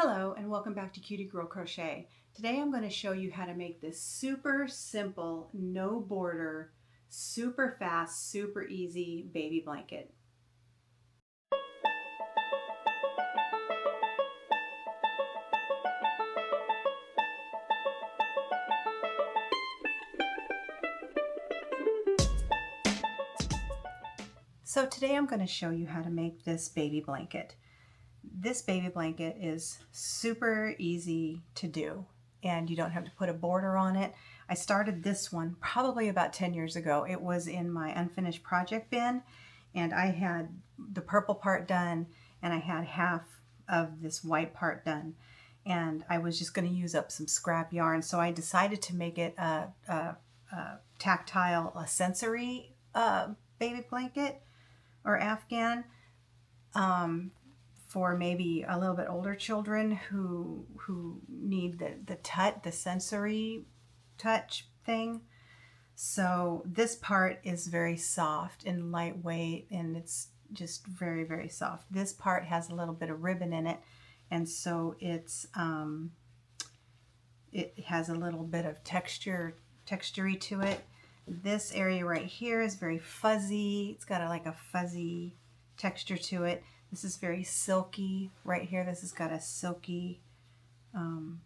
Hello and welcome back to Cutie Girl Crochet. Today I'm going to show you how to make this super simple, no border, super fast, super easy baby blanket. So today I'm going to show you how to make this baby blanket. This baby blanket is super easy to do and you don't have to put a border on it. I started this one probably about 10 years ago. It was in my unfinished project bin and I had the purple part done and I had half of this white part done, and I was just going to use up some scrap yarn, so I decided to make it a tactile, a sensory baby blanket or Afghan. For maybe a little bit older children who need the sensory touch thing. So this part is very soft and lightweight, and it's just very, very soft. This part has a little bit of ribbon in it, and so it has a little bit of textury to it. This area right here is very fuzzy. It's got like a fuzzy texture to it. This is very silky right here. This has got a silky,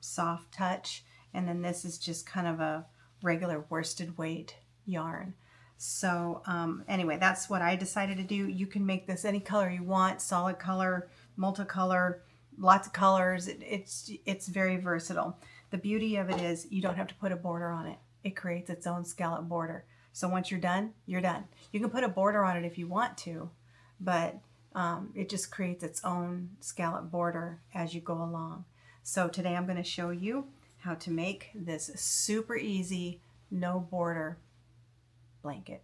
soft touch. And then this is just kind of a regular worsted weight yarn. So anyway, that's what I decided to do. You can make this any color you want, solid color, multicolor, lots of colors. It's very versatile. The beauty of it is you don't have to put a border on it. It creates its own scallop border. So once you're done, you're done. You can put a border on it if you want to, but it just creates its own scallop border as you go along. So today I'm going to show you how to make this super easy, no border blanket.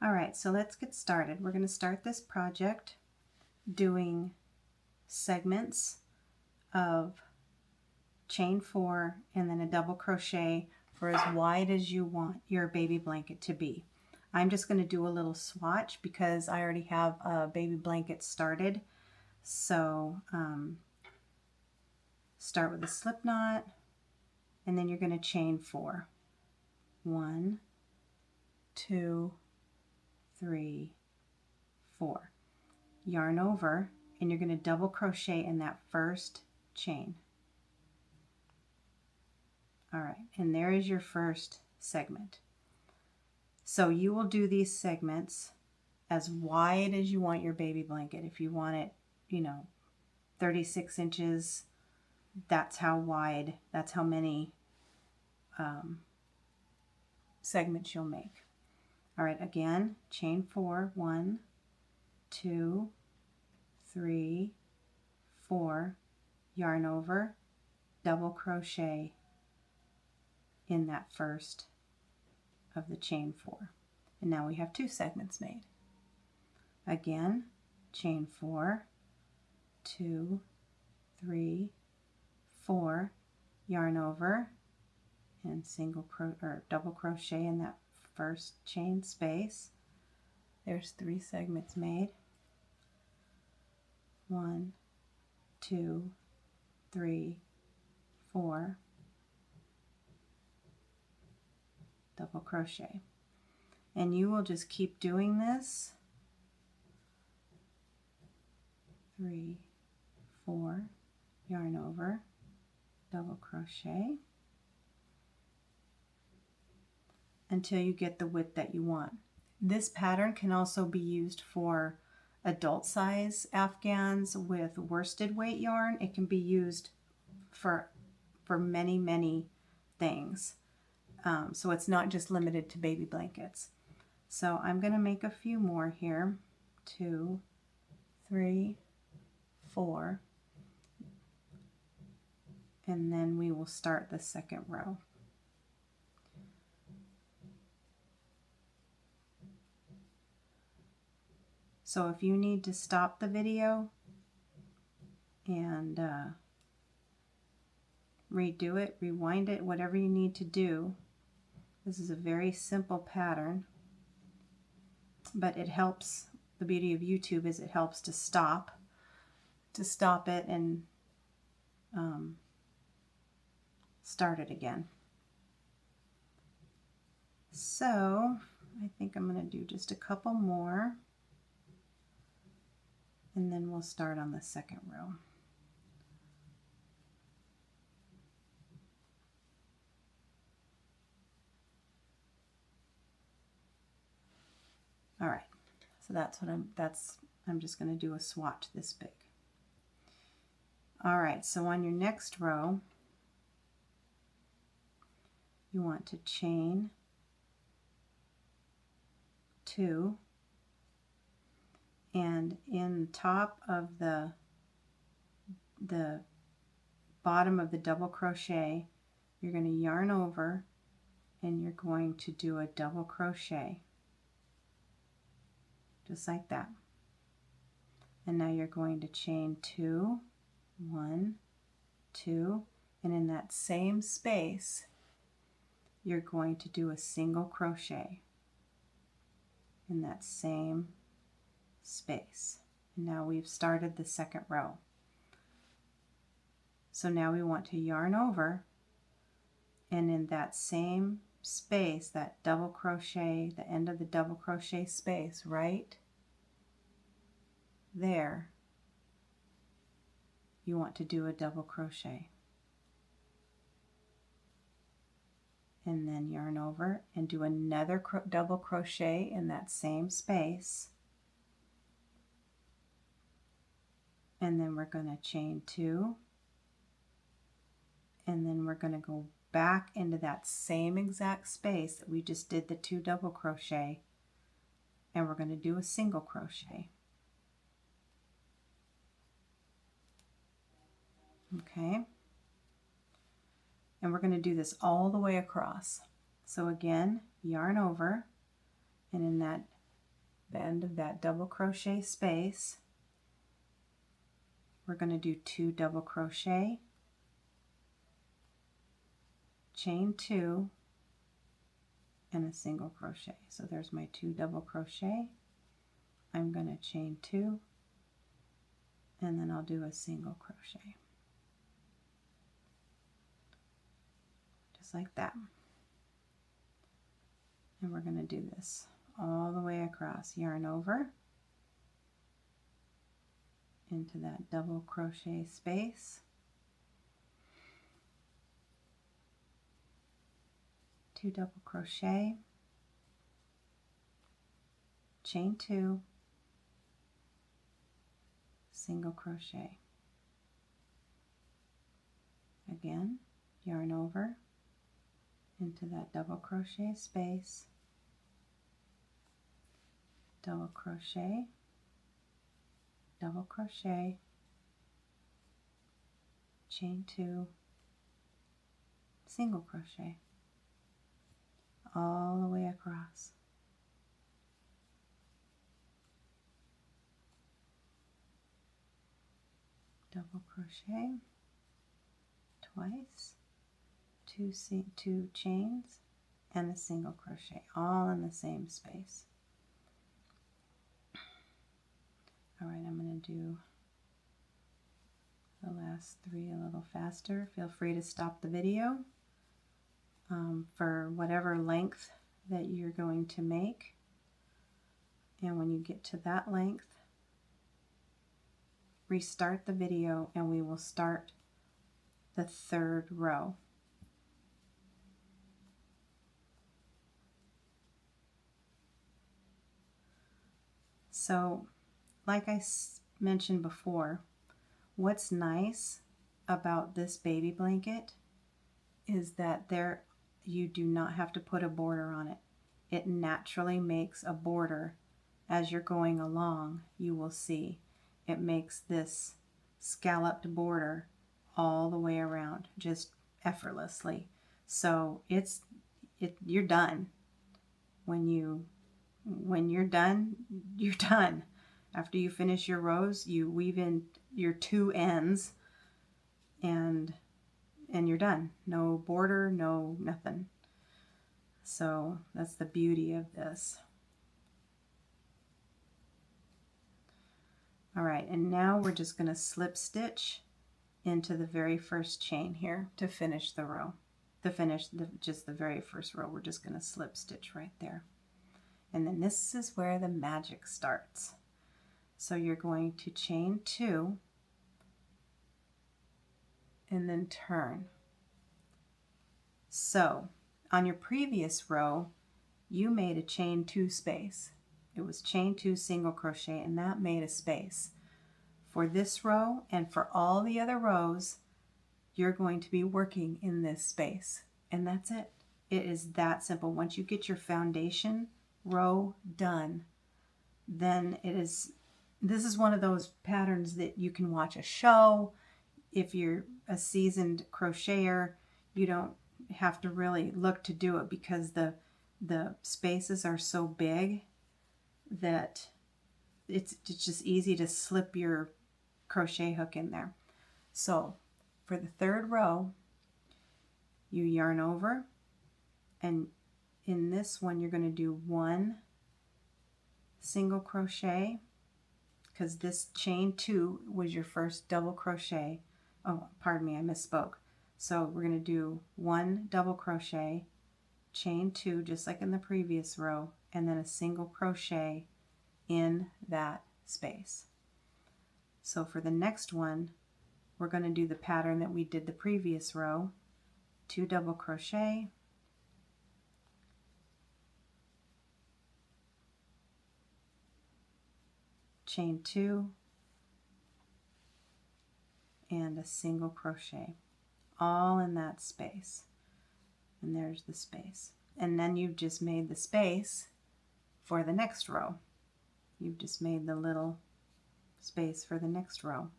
All right, so let's get started. We're going to start this project doing segments of chain 4 and then a double crochet for as wide as you want your baby blanket to be. I'm just going to do a little swatch because I already have a baby blanket started. So start with a slip knot, and then you're going to chain 4. 1, 2, 3, 4. Yarn over, and you're going to double crochet in that first chain. All right, and there is your first segment. So you will do these segments as wide as you want your baby blanket. If you want it, 36 inches, that's how wide, that's how many segments you'll make. All right, again, chain 4, 1, 2, 3, 4, yarn over, double crochet in that first of the chain 4. And now we have 2 segments made. Again, chain 4, 2, 3, 4, yarn over, and double crochet in that first chain space. There's 3 segments made. 1, 2, 3, 4, double crochet. And you will just keep doing this. 3, 4, yarn over, double crochet until you get the width that you want. This pattern can also be used for adult size Afghans with worsted weight yarn. It can be used for many, many things. So it's not just limited to baby blankets. So I'm going to make a few more here. 2, 3, 4. And then we will start the second row. So if you need to stop the video and redo it, rewind it, whatever you need to do. This is a very simple pattern, but it helps the beauty of YouTube is it helps to stop it and start it again. So I think I'm going to do just a couple more, and then we'll start on the second row. All right, so I'm just going to do a swatch this big. All right, so on your next row, you want to chain 2, and in top of the bottom of the double crochet, you're going to yarn over and you're going to do a double crochet, just like that. And now you're going to chain 2, 1, 2, and in that same space, you're going to do a single crochet in that same space. And now we've started the second row. So now we want to yarn over, and in that same space, that double crochet, the end of the double crochet space right there, you want to do a double crochet. And then yarn over and do another double crochet in that same space. And then we're going to chain 2. And then we're going to go back into that same exact space that we just did the 2 double crochet. And we're going to do a single crochet. Okay. And we're going to do this all the way across. So again, yarn over, and in the end of that double crochet space, we're going to do 2 double crochet, chain 2, and a single crochet. So there's my 2 double crochet. I'm going to chain 2, and then I'll do a single crochet. Like that. And we're going to do this all the way across. Yarn over into that double crochet space, 2 double crochet, chain 2, single crochet. Again, yarn over into that double crochet space, double crochet, double crochet, chain 2, single crochet, all the way across. Double crochet twice, 2 chains, and a single crochet, all in the same space. All right, I'm going to do the last 3 a little faster. Feel free to stop the video for whatever length that you're going to make. And when you get to that length, restart the video and we will start the 3rd row. So, like I mentioned before, what's nice about this baby blanket is that you do not have to put a border on it. It naturally makes a border as you're going along. You will see it makes this scalloped border all the way around, just effortlessly. So you're done. When you're done, you're done. After you finish your rows, you weave in your 2 ends and you're done. No border, no nothing. So that's the beauty of this. All right, and now we're just going to slip stitch into the very first chain here to finish the row. To finish just the very first row, we're just going to slip stitch right there. And then this is where the magic starts. So you're going to chain 2 and then turn. So on your previous row, you made a chain 2 space. It was chain 2 single crochet, and that made a space. For this row and for all the other rows, you're going to be working in this space, and that's it. It is that simple. Once you get your foundation row done, then this is one of those patterns that you can watch a show. If you're a seasoned crocheter, you don't have to really look to do it because the spaces are so big that it's just easy to slip your crochet hook in there. So for the third row, you yarn over, and in this one you're going to do 1 single crochet, because this chain 2 was your first double crochet. Oh, pardon me, I misspoke. So we're going to do 1 double crochet, chain 2 just like in the previous row, and then a single crochet in that space. So for the next one, we're going to do the pattern that we did the previous row, 2 double crochet, chain 2, and a single crochet, all in that space. And there's the space. And then you've just made the space for the next row. You've just made the little space for the next row.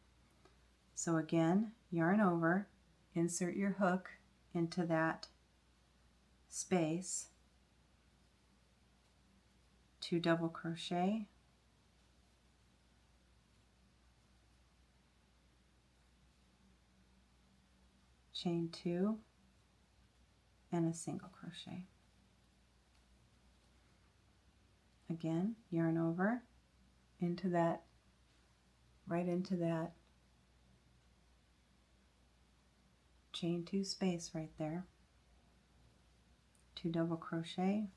So again, yarn over, insert your hook into that space, 2 double crochet, chain 2, and a single crochet. Again, yarn over into that, right into that chain 2 space right there, 2 double crochet,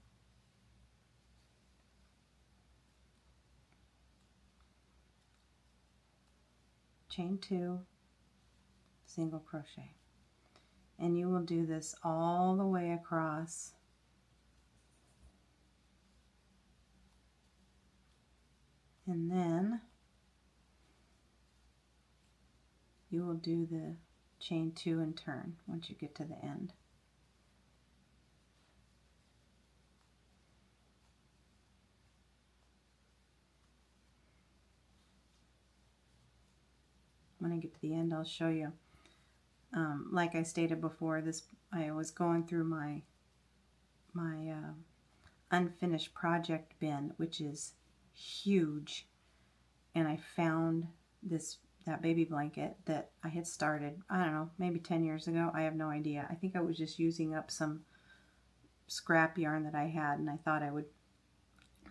chain 2, single crochet. And you will do this all the way across. And then you will do the chain 2 and turn once you get to the end. When I get to the end, I'll show you. Like I stated before, I was going through my unfinished project bin, which is huge, and I found that baby blanket that I had started, I don't know, maybe 10 years ago. I have no idea. I think I was just using up some scrap yarn that I had, and I thought I would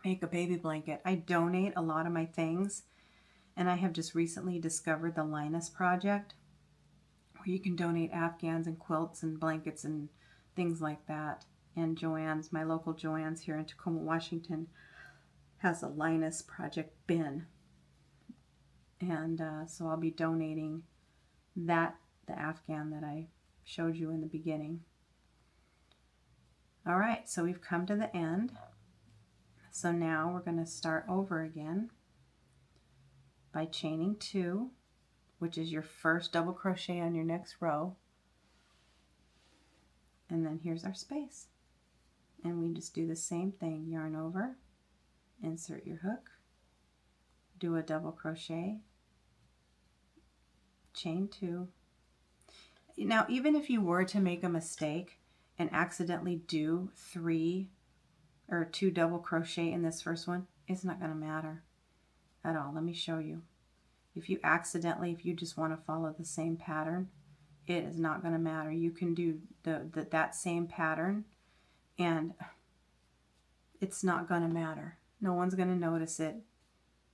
make a baby blanket. I donate a lot of my things, and I have just recently discovered the Linus Project, where you can donate Afghans and quilts and blankets and things like that. And Joann's, my local Joann's here in Tacoma, Washington, has a Linus Project bin. And so I'll be donating the Afghan that I showed you in the beginning. All right, so we've come to the end. So now we're going to start over again by chaining 2, which is your first double crochet on your next row. And then here's our space. And we just do the same thing. Yarn over, insert your hook, do a double crochet, chain 2. Now, even if you were to make a mistake and accidentally do 3 or 2 double crochet in this first one, it's not going to matter at all. Let me show you. If you just want to follow the same pattern, it is not going to matter. You can do that same pattern, and it's not going to matter. No one's going to notice it.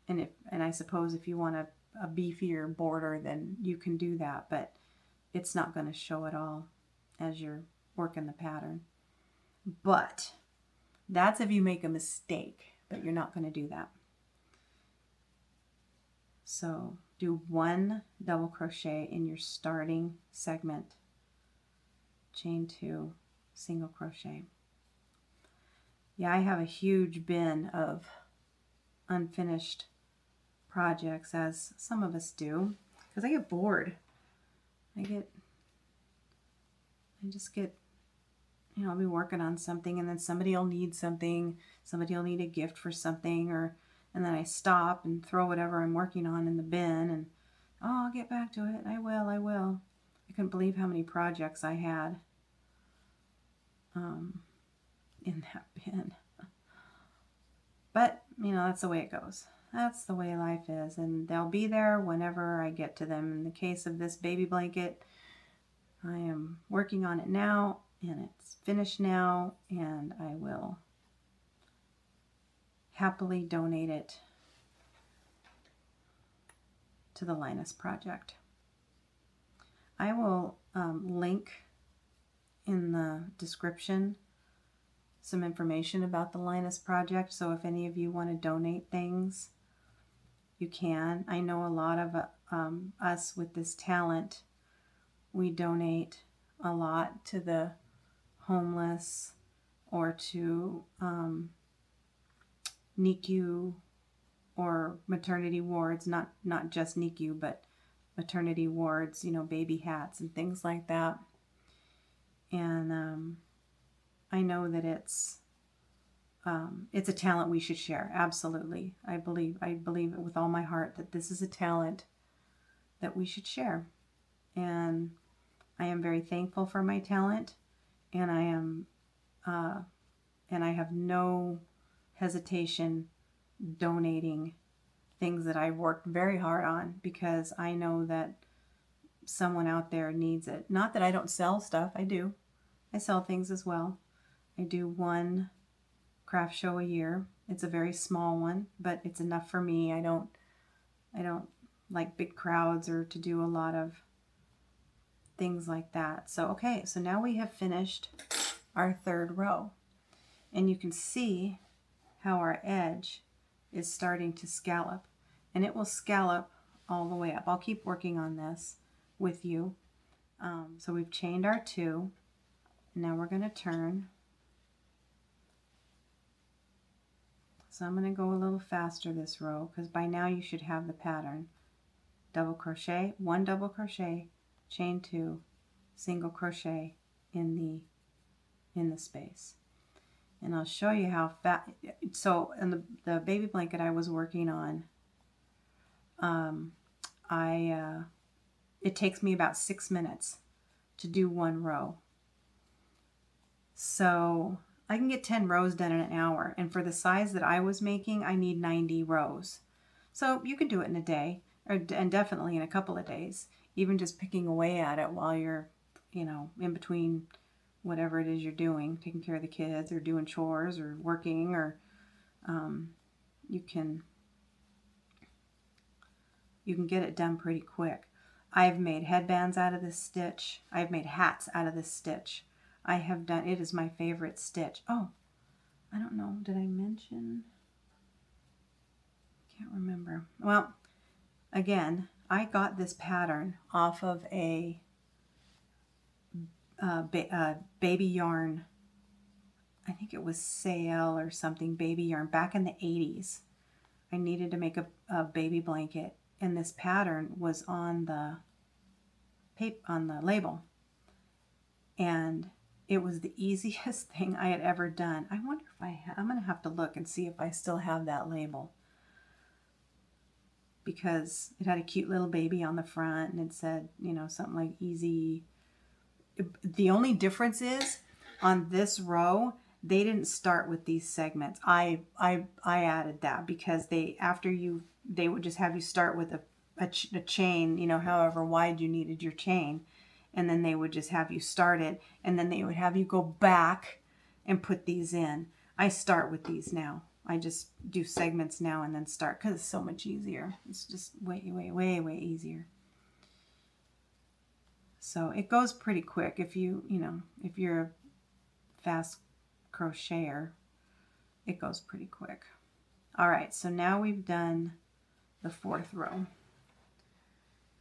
and I suppose if you want a beefier border, then you can do that, but it's not going to show at all as you're working the pattern. But that's if you make a mistake, but you're not going to do that. So do 1 double crochet in your starting segment, chain 2, single crochet. Yeah, I have a huge bin of unfinished projects, as some of us do, because I get bored. I just get, I'll be working on something, and then somebody will need something, somebody will need a gift for something, and then I stop and throw whatever I'm working on in the bin, and I'll get back to it. I will. I couldn't believe how many projects I had in that bin. But, that's the way it goes. That's the way life is, and they'll be there whenever I get to them. In the case of this baby blanket, I am working on it now, and it's finished now, and I will happily donate it to the Linus Project. I will link in the description some information about the Linus Project, so if any of you want to donate things, you can. I know a lot of us with this talent, we donate a lot to the homeless or to NICU or maternity wards, not just NICU, but maternity wards, baby hats and things like that. And I know that it's a talent we should share. Absolutely. I believe it with all my heart that this is a talent that we should share. And I am very thankful for my talent, and I have no hesitation donating things that I've worked very hard on, because I know that someone out there needs it. Not that I don't sell stuff. I do. I sell things as well. I do 1 craft show a year. It's a very small one, but it's enough for me. I don't like big crowds or to do a lot of things like that. So, okay, so now we have finished our 3rd row, and you can see how our edge is starting to scallop, and it will scallop all the way up. I'll keep working on this with you. So we've chained our 2, and now we're going to turn. So I'm going to go a little faster this row, because by now you should have the pattern. Double crochet, 1 double crochet, chain 2, single crochet in the space. And I'll show you how fast. So in the baby blanket I was working on, it takes me about 6 minutes to do 1 row. So I can get 10 rows done in an hour, and for the size that I was making, I need 90 rows. So you can do it in a day, and definitely in a couple of days, even just picking away at it while you're, in between whatever it is you're doing, taking care of the kids or doing chores or working, or you can get it done pretty quick. I've made headbands out of this stitch. I've made hats out of this stitch. It is my favorite stitch. Oh, I don't know. Did I mention? Can't remember. Well, again, I got this pattern off of a baby yarn. I think it was sale or something, baby yarn, back in the 80s. I needed to make a baby blanket, and this pattern was on the label. And it was the easiest thing I had ever done. I wonder if I'm going to have to look and see if I still have that label, because it had a cute little baby on the front, and it said, something like easy. The only difference is on this row, they didn't start with these segments. I added that because they would just have you start with a chain, however wide you needed your chain. And then they would just have you start it, and then they would have you go back and put these in. I start with these now. I just do segments now and then start because it's so much easier. It's just way easier. So it goes pretty quick if if you're a fast crocheter, it goes pretty quick. All right, so now we've done the 4th row.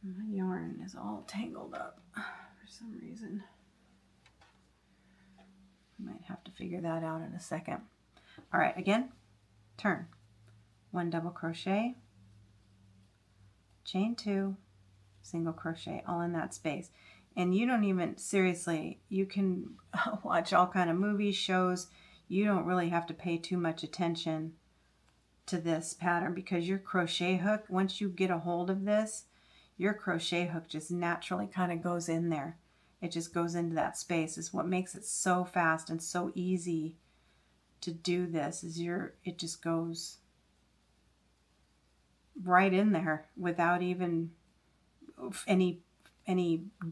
My yarn is all tangled up for some reason. I might have to figure that out in a second. All right, again, turn. 1 double crochet, chain 2, single crochet, all in that space. And you don't even, seriously, you can watch all kind of movies, shows. You don't really have to pay too much attention to this pattern because your crochet hook, once you get a hold of this, your crochet hook just naturally kind of goes in there. It just goes into that space. Is what makes it so fast and so easy to do this. Is it just goes right in there without even any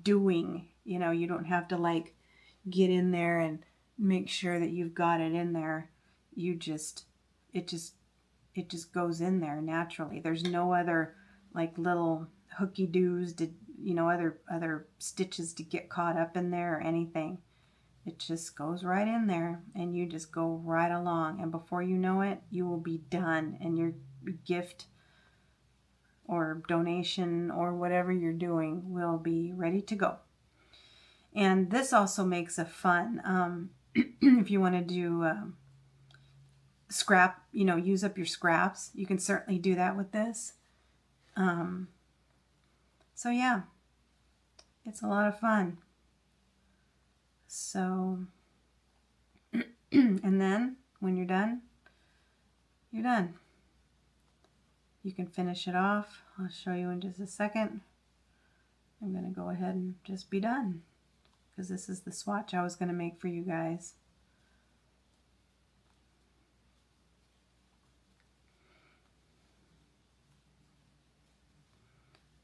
doing. You know, you don't have to like get in there and make sure that you've got it in there. You just it just goes in there naturally. There's no other like little hooky doos to, you know, other stitches to get caught up in there or anything. It just goes right in there and you just go right along, and before you know it, you will be done and your gift or donation or whatever you're doing will be ready to go. And this also makes a fun, if you want to do scrap, you know, use up your scraps, you can certainly do that with this. So yeah, it's a lot of fun. So, and then when you're done, you're done. You can finish it off. I'll show you in just a second. I'm going to go ahead and just be done because this is the swatch I was going to make for you guys.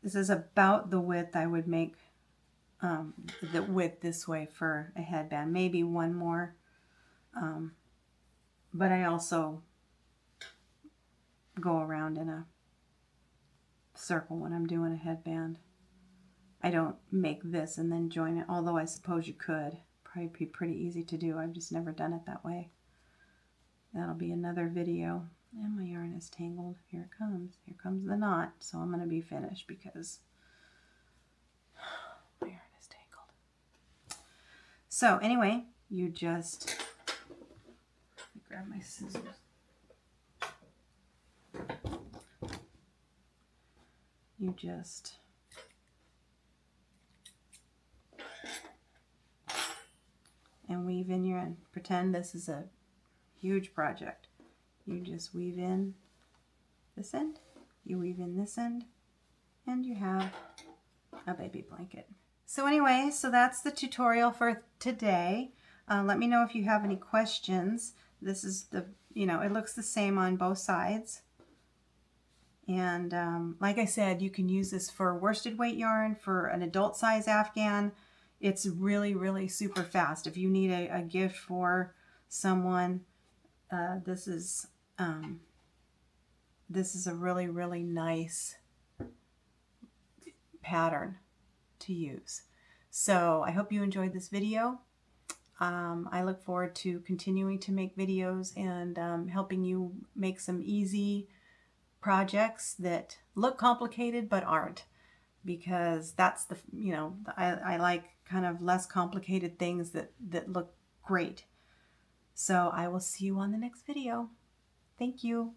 This is about the width I would make the width this way for a headband. Maybe one more. But I also go around in a circle when I'm doing a headband. I don't make this and then join it, although I suppose you could. Probably be pretty easy to do. I've just never done it that way. That'll be another video. And my yarn is tangled. Here it comes. Here comes the knot. So I'm going to be finished because my yarn is tangled. So anyway, you just, let me grab my scissors. You just and weave in your end. Pretend this is a huge project. You just weave in this end, you weave in this end, and you have a baby blanket. So anyway, so that's the tutorial for today. Let me know if you have any questions. This is the, you know, it looks the same on both sides. And like I said, you can use this for worsted weight yarn, for an adult size Afghan. It's really super fast. If you need a gift for someone, this is a really nice pattern to use. So I hope you enjoyed this video. I look forward to continuing to make videos and helping you make some easy projects that look complicated but aren't, because that's the, you know, I like kind of less complicated things that look great. So I will see you on the next video. Thank you.